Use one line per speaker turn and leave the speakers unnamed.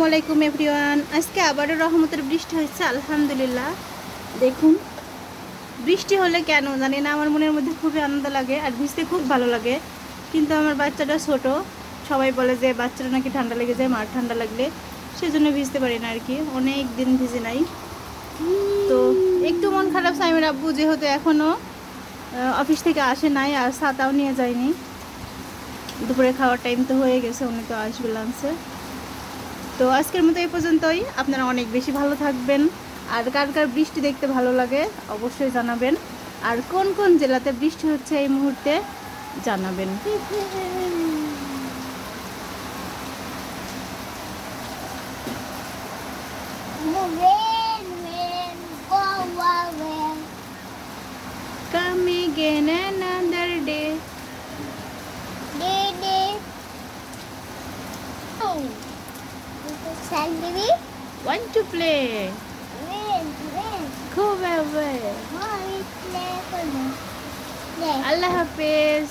আসসালামু আলাইকুম এভরিওয়ান। আজকে আবারও রহমতের বৃষ্টি হচ্ছে আলহামদুলিল্লাহ। দেখুন, বৃষ্টি হলে কেন জানি না আমার মনের মধ্যে খুবই আনন্দ লাগে আর ভিজতে খুব ভালো লাগে। কিন্তু আমার বাচ্চাটা ছোট, সবাই বলে যে বাচ্চারা নাকি ঠান্ডা লেগে যায়, মার ঠান্ডা লাগলে, সেজন্য ভিজতে পারি না আর কি। অনেক দিন ভিজে নাই, তো একটু মন খারাপ। সাইমের আব্বু যেহেতু এখনও অফিস থেকে আসে নাই আর ছাতাও নিয়ে যায়নি, দুপুরে খাওয়ার টাইম তো হয়ে গেছে, উনি তো আসবে লাঞ্চে। তো আজকের মতো এই পর্যন্তই। আপনারা অনেক বেশি ভালো থাকবেন। আর কার কার বৃষ্টি দেখতে ভালো লাগে অবশ্যই জানাবেন। আর কোন কোন জেলাতে বৃষ্টি হচ্ছে এই মুহূর্তে জানাবেন। Come again another day.
Baby,
Want to play?
when?
Go away.
Why play for me?
আল্লাহ হাফেজ।